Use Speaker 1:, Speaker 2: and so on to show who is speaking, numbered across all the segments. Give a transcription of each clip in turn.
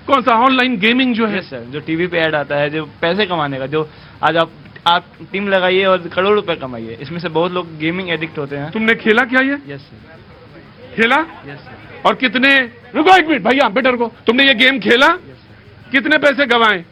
Speaker 1: कौन सा online gaming जो है?
Speaker 2: यस सर, जो टीवी पे ऐड आता है, जो पैसे कमाने का, जो आज आप टीम लगाइए और करोड़ रुपए कमाइए, इसमें से बहुत लोग गेमिंग एडिक्ट होते हैं।
Speaker 1: तुमने खेला क्या ये?
Speaker 2: Yes sir.
Speaker 1: खेला?
Speaker 2: Yes sir.
Speaker 1: और कितने, रुको एक मिनट भैया बेटर को, तुमने ये गेम खेला?
Speaker 2: Yes sir.
Speaker 1: कितने पैसे गंवाए?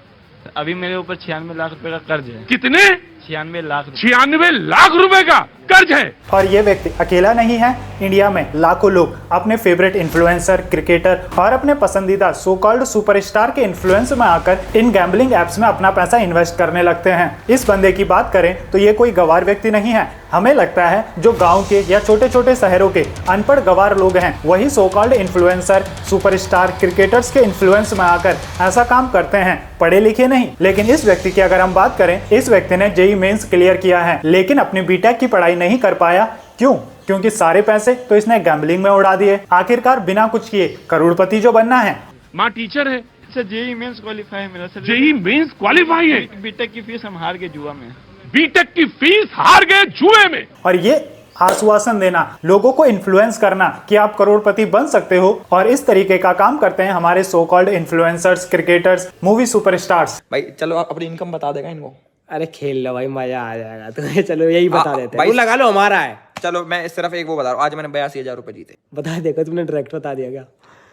Speaker 2: अभी मेरे ऊपर 96 लाख रुपए का कर्ज है।
Speaker 1: कितने?
Speaker 2: 96 लाख रुपए।
Speaker 1: 96 लाख रुपए का कर्ज है।
Speaker 3: और ये व्यक्ति अकेला नहीं है, इंडिया में लाखों लोग अपने फेवरेट इन्फ्लुएंसर, क्रिकेटर और अपने पसंदीदा सो कॉल्ड सुपरस्टार के इन्फ्लुएंस में आकर इन गैम्बलिंग एप्स में अपना पैसा इन्वेस्ट करने लगते हैं। इस बंदे की बात करें तो ये कोई गवार व्यक्ति नहीं है। हमें लगता है जो गांव के या छोटे छोटे शहरों के अनपढ़ गवार लोग हैं वही so called influencer, superstar, cricketers के इन्फ्लुएंस में आकर ऐसा काम करते हैं, पढ़े लिखे नहीं। लेकिन इस व्यक्ति की अगर हम बात करें, इस व्यक्ति ने जेईई मेंस क्लियर किया है लेकिन अपनी बीटेक की पढ़ाई नहीं कर पाया। क्यों? क्योंकि सारे पैसे तो इसने गैम्बलिंग में उड़ा दिए। आखिरकार बिना कुछ किए करोड़पति जो बनना है।
Speaker 1: माँ टीचर है
Speaker 2: सर, जेईई मेंस क्वालिफाई है मेरा सर।
Speaker 1: जेईई मेंस क्वालिफाई है।
Speaker 2: बीटेक की फीस हम हार गए जुआ में।
Speaker 1: बीटेक की फीस हार गए जुए में।
Speaker 3: और ये आश्वासन देना, लोगों को इन्फ्लुएंस करना कि आप करोड़पति बन सकते हो, और इस तरीके का काम करते हैं हमारे so called influencers, cricketers, movie superstars.
Speaker 4: भाई चलो आप अपनी इनकम बता देगा इनको।
Speaker 5: अरे खेल लो भाई, मजा आ जाएगा तुम्हें। चलो यही बता देते हैं,
Speaker 4: भाई
Speaker 5: तू लगा लो, हमारा है।
Speaker 4: चलो मैं सिर्फ एक वो बता रहा हूँ, आज मैंने 82,000 रुपए जीते।
Speaker 5: बता देगा, तुमने डायरेक्ट बता दिया क्या?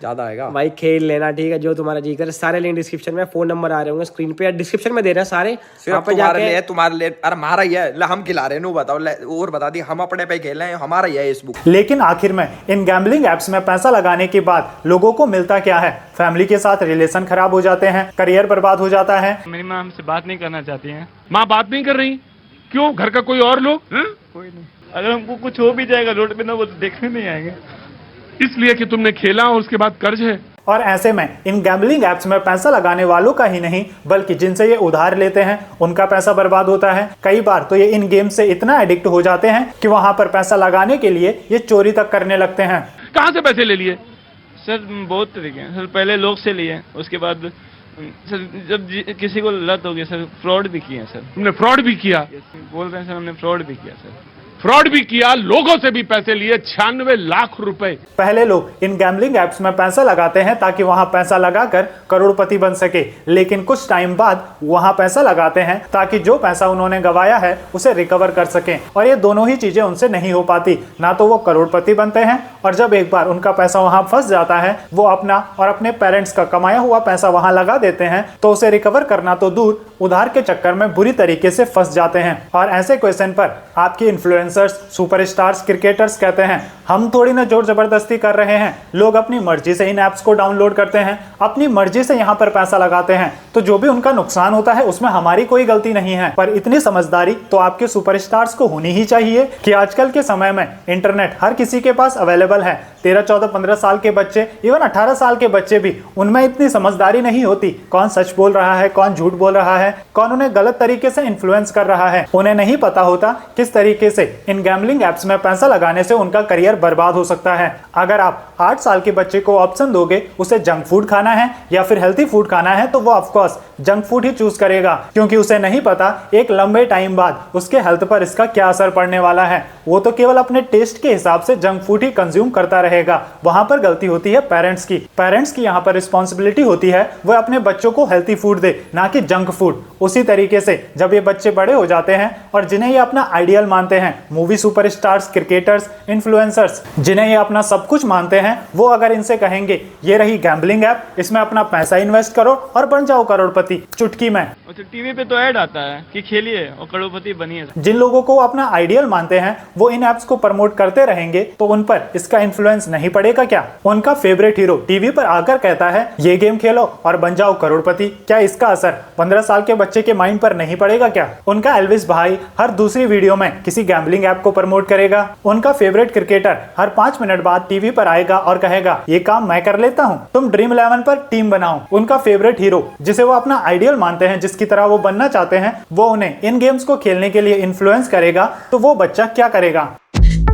Speaker 4: ज्यादा आएगा
Speaker 5: भाई खेल लेना, ठीक है, जो तुम्हारा जी करे। सारे लिंक डिस्क्रिप्शन में, फोन नंबर आ रहे होंगे स्क्रीन पे या डिस्क्रिप्शन में दे रहे हैं सारे।
Speaker 4: सिर्फ तुम्हारे लिए, तुम्हारे लिए। अरे हमारा ही है, हम खिला रहे हैं। नो बताओ और बता दी, हम अपने पे खेल रहे हैं, हमारा ही है इस बुक।
Speaker 3: लेकिन आखिर में इन गैम्बलिंग एप्स में पैसा लगाने के बाद लोगों को मिलता क्या है? फैमिली के साथ रिलेशन खराब हो जाते हैं, करियर बर्बाद हो जाता है।
Speaker 2: मेरी माँ हमसे बात नहीं करना चाहती है।
Speaker 1: माँ बात नहीं कर रही? क्यों? घर का कोई और लोग?
Speaker 2: कोई नहीं। अगर हमको कुछ हो भी जाएगा रोड पे ना, वो तो देखने नहीं आएंगे।
Speaker 1: इसलिए कि तुमने खेला और उसके बाद कर्ज है।
Speaker 3: और ऐसे में इन गैम्बलिंग एप्स में पैसा लगाने वालों का ही नहीं बल्कि जिनसे ये उधार लेते हैं उनका पैसा बर्बाद होता है। कई बार तो ये इन गेम से इतना एडिक्ट हो जाते हैं कि वहां पर पैसा लगाने के लिए ये चोरी तक करने लगते हैं।
Speaker 1: कहाँ से पैसे ले लिए?
Speaker 2: सर बहुत तरीके हैं सर। पहले लोग से लिए, उसके बाद सर जब किसी को लत हो गई सर, फ्रॉड भी किए सर।
Speaker 1: तुमने फ्रॉड भी किया?
Speaker 2: बोल रहे हैं सर, हमने फ्रॉड भी किया सर।
Speaker 1: फ्रॉड भी किया, लोगों से भी पैसे लिए, 96 लाख रुपए।
Speaker 3: पहले लोग इन गैम्बलिंग एप्स में पैसा लगाते हैं ताकि वहां पैसा लगाकर करोड़पति बन सके, लेकिन कुछ टाइम बाद वहां पैसा लगाते हैं ताकि जो पैसा उन्होंने गंवाया है उसे रिकवर कर सकें। और ये दोनों ही चीजें उनसे नहीं हो पाती। ना तो वो करोड़पति बनते हैं, और जब एक बार उनका पैसा वहां फंस जाता है, वो अपना और अपने पेरेंट्स का कमाया हुआ पैसा वहां लगा देते हैं, तो उसे रिकवर करना तो दूर, उधार के चक्कर में बुरी तरीके से फंस जाते हैं। और ऐसे क्वेश्चन पर आपके इन्फ्लुएंसर्स, सुपरस्टार्स, क्रिकेटर्स कहते हैं हम थोड़ी ना जोर जबरदस्ती कर रहे हैं, लोग अपनी मर्जी से इन ऐप्स को डाउनलोड करते हैं, अपनी मर्जी से यहाँ पर पैसा लगाते हैं, तो जो भी उनका नुकसान होता है उसमें हमारी कोई गलती नहीं है। पर इतनी समझदारी तो आपके सुपरस्टार्स को होनी ही चाहिए कि आजकल के समय में इंटरनेट हर किसी के पास अवेलेबल है। 13, 14, 15 साल के बच्चे, इवन 18 साल के बच्चे भी, उनमें इतनी समझदारी नहीं होती कौन सच बोल रहा है, कौन झूठ बोल रहा है, कौन उन्हें गलत तरीके से इन्फ्लुएंस कर रहा है। उन्हें नहीं पता होता किस तरीके से इन गैम्बलिंग एप्स में पैसा लगाने से उनका करियर बर्बाद हो सकता है। अगर आप 8 साल के बच्चे को ऑप्शन दोगे उसे जंक फूड खाना है या फिर हेल्थी फूड खाना है, तो वो ऑफकोर्स जंक फूड ही चूज करेगा, क्योंकि उसे नहीं पता एक लंबे टाइम बाद उसके हेल्थ पर इसका क्या असर पड़ने वाला है। वो तो केवल अपने टेस्ट के हिसाब से जंक फूड ही कंज्यूम करता रहेगा। वहां पर गलती होती है पेरेंट्स की। पेरेंट्स की यहाँ पर रिस्पॉन्सिबिलिटी होती है वो अपने बच्चों को हेल्थी फूड दे, ना कि जंक फूड। उसी तरीके से जब ये बच्चे बड़े हो जाते हैं और जिन्हें ये अपना आइडियल मानते हैं, मूवी सुपरस्टार्स, क्रिकेटर्स, इन्फ्लुएंसर्स, जिन्हें ये अपना सब कुछ मानते हैं, वो अगर इनसे कहेंगे ये रही गैम्बलिंग ऐप, इसमें अपना पैसा इन्वेस्ट करो और बन जाओ करोड़पति चुटकी में।
Speaker 2: टीवी पे तो ऐड आता है कि खेलिए और करोड़पति बनिए।
Speaker 3: जिन लोगों को अपना आइडियल मानते हैं वो इन ऐप्स को प्रमोट करते रहेंगे तो उन पर इसका इन्फ्लुएंस नहीं पड़ेगा क्या? उनका फेवरेट हीरो टीवी पर आकर कहता है ये गेम खेलो और बन जाओ करोड़पति, क्या इसका असर 15 साल के बच्चे के माइंड पर नहीं पड़ेगा क्या? उनका एल्विस भाई हर दूसरी वीडियो में किसी गैम्बलिंग ऐप को प्रमोट करेगा। उनका फेवरेट क्रिकेटर हर 5 मिनट बाद टीवी पर आएगा और कहेगा ये काम मैं कर लेता हूँ, तुम ड्रीम 11 पर टीम बनाओ। उनका फेवरेट हीरो जिसे वो अपना आइडियल मानते हैं, जिसकी तरह वो बनना चाहते हैं, वो उन्हें इन गेम्स को खेलने के लिए इन्फ्लुएंस करेगा, तो वो बच्चा क्या करेगा?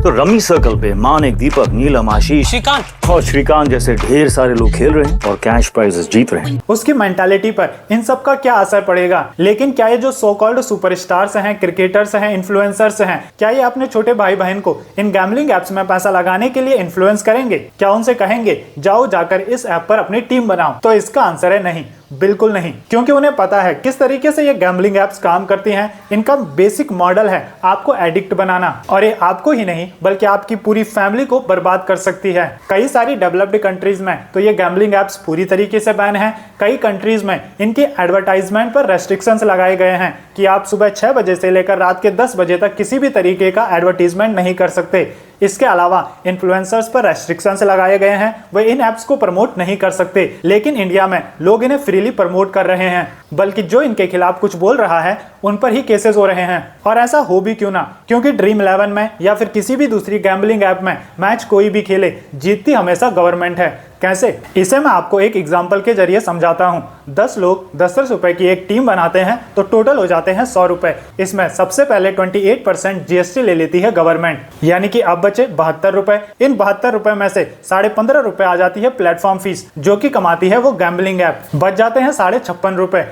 Speaker 6: तो रमी सर्कल पे मानिक, दीपक, नीलम, आशीष, श्रीकांत और श्रीकांत जैसे ढेर सारे लोग खेल रहे हैं और कैश प्राइजेस जीत रहे हैं।
Speaker 3: उसकी मेंटालिटी पर इन सब का क्या असर पड़ेगा? लेकिन क्या ये जो सो कॉल्ड सुपरस्टार्स हैं, क्रिकेटर्स हैं, इन्फ्लुएंसर्स हैं, क्या ये अपने छोटे भाई बहन को इन गैम्बलिंग एप्स में पैसा लगाने के लिए इन्फ्लुएंस करेंगे? क्या उनसे कहेंगे जाओ जाकर इस ऐप पर अपनी टीम बनाओ? तो इसका आंसर है नहीं, बिल्कुल नहीं, क्योंकि उन्हें पता है किस तरीके से ये गैम्बलिंग एप्स काम करती हैं। इनका बेसिक मॉडल है आपको एडिक्ट बनाना, और ये आपको ही नहीं बल्कि आपकी पूरी फैमिली को बर्बाद कर सकती है। कई सारी डेवलप्ड कंट्रीज में तो ये गैम्बलिंग एप्स पूरी तरीके से बैन है। कई कंट्रीज में इनके एडवर्टाइजमेंट पर रेस्ट्रिक्शंस लगाए गए हैं कि आप सुबह 6 बजे से लेकर रात के 10 बजे तक किसी भी तरीके का एडवर्टीजमेंट नहीं कर सकते। इसके अलावा इन्फ्लुएंसर्स पर रेस्ट्रिक्शंस लगाए गए हैं, वे इन एप्स को प्रमोट नहीं कर सकते। लेकिन इंडिया में लोग इन्हें फ्रीली प्रमोट कर रहे हैं, बल्कि जो इनके खिलाफ कुछ बोल रहा है उन पर ही केसेस हो रहे हैं। और ऐसा हो भी क्यों ना, क्योंकि ड्रीम 11 में या फिर किसी भी दूसरी गैम्बलिंग ऐप में मैच कोई भी खेले, जीतती हमेशा गवर्नमेंट है। कैसे? इसे मैं आपको एक एग्जांपल के जरिए समझाता हूं। 10 लोग 10 रुपए की एक टीम बनाते हैं तो टोटल हो जाते हैं 100 रुपए। इसमें सबसे पहले 28% जीएसटी ले लेती है गवर्नमेंट, यानी कि अब बचे 72 रुपए। इन 72 रुपए में से 15.5 रुपए आ जाती है प्लेटफॉर्म फीस, जो कि कमाती है वो गैम्बलिंग ऐप। बच जाते हैं 56.5 रुपए,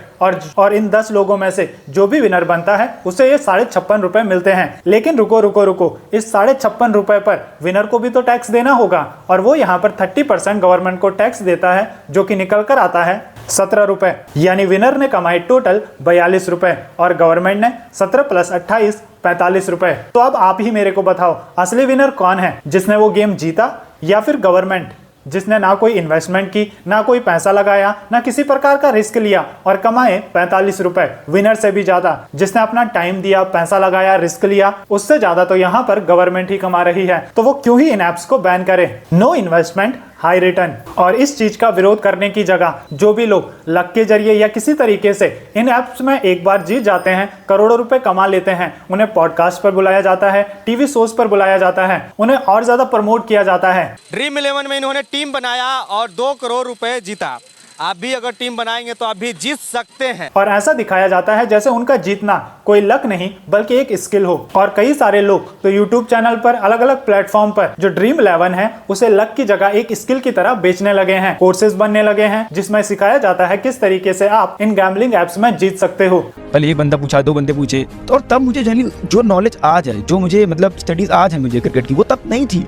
Speaker 3: और इन 10 लोगों में से जो भी विनर बनता है उसे ये 56.5 रुपए मिलते हैं। लेकिन रुको, इस 56.5 रुपए पर विनर को भी तो टैक्स देना होगा, और वो यहाँ पर 30% गवर्नमेंट को टैक्स देता है, जो कि निकल कर आता है 17 रुपए। यानी विनर ने कमाए टोटल 42 रुपए और गवर्नमेंट ने 17 + 28 45 रुपए। तो अब आप ही मेरे को बताओ, असली विनर कौन है? जिसने वो गेम जीता या फिर गवर्नमेंट, जिसने ना कोई इन्वेस्टमेंट की, ना कोई पैसा लगाया, ना किसी प्रकार का रिस्क लिया और कमाए 45 रुपए? विनर से भी ज्यादा जिसने अपना टाइम दिया, पैसा लगाया, रिस्क लिया, उससे ज्यादा तो यहाँ पर गवर्नमेंट ही कमा रही है। तो वो क्यों ही इन एप्स को बैन करे? No investment high return. और इस चीज का विरोध करने की जगह जो भी लोग लक के जरिए या किसी तरीके से इन एप्स में एक बार जीत जाते हैं, करोड़ों रुपए कमा लेते हैं, उन्हें पॉडकास्ट पर बुलाया जाता है, टीवी शोज पर बुलाया जाता है, उन्हें और ज्यादा प्रमोट किया जाता है।
Speaker 7: ड्रीम 11 में इन्होंने टीम बनाया और 2 करोड़ रुपए जीता। आप भी अगर टीम बनाएंगे तो आप भी जीत सकते हैं।
Speaker 3: और ऐसा दिखाया जाता है जैसे उनका जीतना कोई लक नहीं बल्कि एक स्किल हो। और कई सारे लोग तो यूट्यूब चैनल पर, अलग अलग प्लेटफॉर्म पर जो ड्रीम 11 है उसे लक की जगह एक स्किल की तरह बेचने लगे हैं। कोर्सेज बनने लगे हैं जिसमें सिखाया जाता है किस तरीके से आप इन गैम्बलिंग एप्स में जीत सकते हो।
Speaker 8: पहले एक बंदा पूछा, 2 बंदे पूछे, तो और तब मुझे जो नॉलेज आज है, जो मुझे मतलब स्टडीज आज है मुझे क्रिकेट की, वो तब नहीं थी,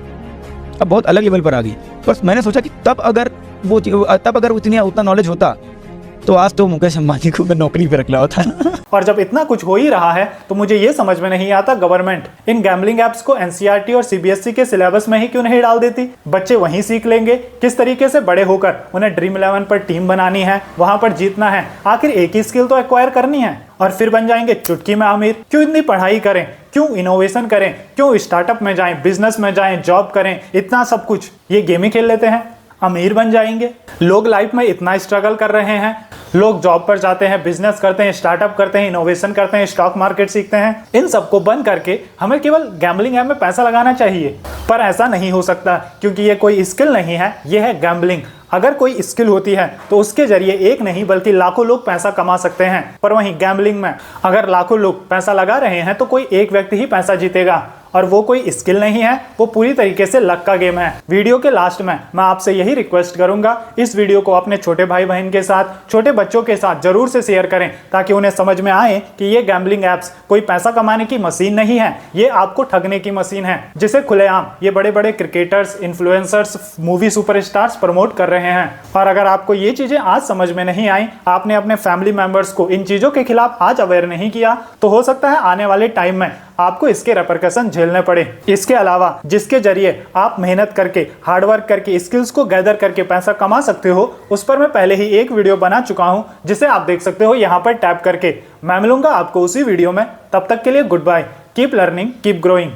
Speaker 8: अब बहुत अलग लेवल पर आ गई। बस मैंने सोचा कि तब अगर उतना नॉलेज होता तो आज तो मुकेश अंबानी को मैं नौकरी पे रख रहा होता।
Speaker 3: और जब इतना कुछ हो ही रहा है तो मुझे ये समझ में नहीं आता गवर्नमेंट इन गैम्बलिंग एप्स को एनसीईआरटी और सीबीएसई के सिलेबस में ही क्यों नहीं डाल देती? बच्चे वहीं सीख लेंगे किस तरीके से बड़े होकर उन्हें ड्रीम 11 पर टीम बनानी है, वहां पर जीतना है। आखिर एक ही स्किल तो एक्वायर करनी है और फिर बन जाएंगे चुटकी में अमीर। क्यों इतनी पढ़ाई करें, क्यों इनोवेशन करें, क्यों स्टार्टअप में जाएं, बिजनेस में जाएं, जॉब करें, इतना सब कुछ ये गेम ही खेल लेते हैं, अमीर बन जाएंगे। लोग लाइफ में इतना स्ट्रगल कर रहे हैं, लोग जॉब पर जाते हैं, बिजनेस करते हैं, स्टार्टअप करते हैं, इनोवेशन करते हैं, स्टॉक मार्केट सीखते हैं। इन सबको बंद करके हमें केवल गैम्बलिंग ऐप में पैसा लगाना चाहिए। पर ऐसा नहीं हो सकता क्योंकि ये कोई स्किल नहीं है, ये है गैम्बलिंग। अगर कोई स्किल होती है तो उसके जरिए एक नहीं बल्कि लाखों लोग पैसा कमा सकते हैं। पर वहीं गैम्बलिंग में अगर लाखों लोग पैसा लगा रहे हैं तो कोई एक व्यक्ति ही पैसा जीतेगा, और वो कोई स्किल नहीं है, वो पूरी तरीके से लक का गेम है। वीडियो के लास्ट में मैं आपसे यही रिक्वेस्ट करूंगा, इस वीडियो को अपने छोटे भाई बहन के साथ, छोटे बच्चों के साथ जरूर से शेयर करें ताकि उन्हें समझ में आए कि ये गैम्बलिंग एप्स कोई पैसा कमाने की मशीन नहीं है, ये आपको ठगने की मशीन है, जिसे खुलेआम ये बड़े बड़े cricketers, influencers, movie superstars promote कर रहे हैं। और अगर आपको ये चीजें आज समझ में नहीं आई, आपने अपने फैमिली मेंबर्स को इन चीजों के खिलाफ आज अवेयर नहीं किया, तो हो सकता है आने वाले टाइम में आपको इसके रेपरकशन झेलने पड़े। इसके अलावा जिसके जरिए आप मेहनत करके, हार्डवर्क करके, स्किल्स को गैदर करके पैसा कमा सकते हो, उस पर मैं पहले ही एक वीडियो बना चुका हूं जिसे आप देख सकते हो यहाँ पर टैप करके। मैं मिलूंगा आपको उसी वीडियो में, तब तक के लिए goodbye. Keep learning, keep growing.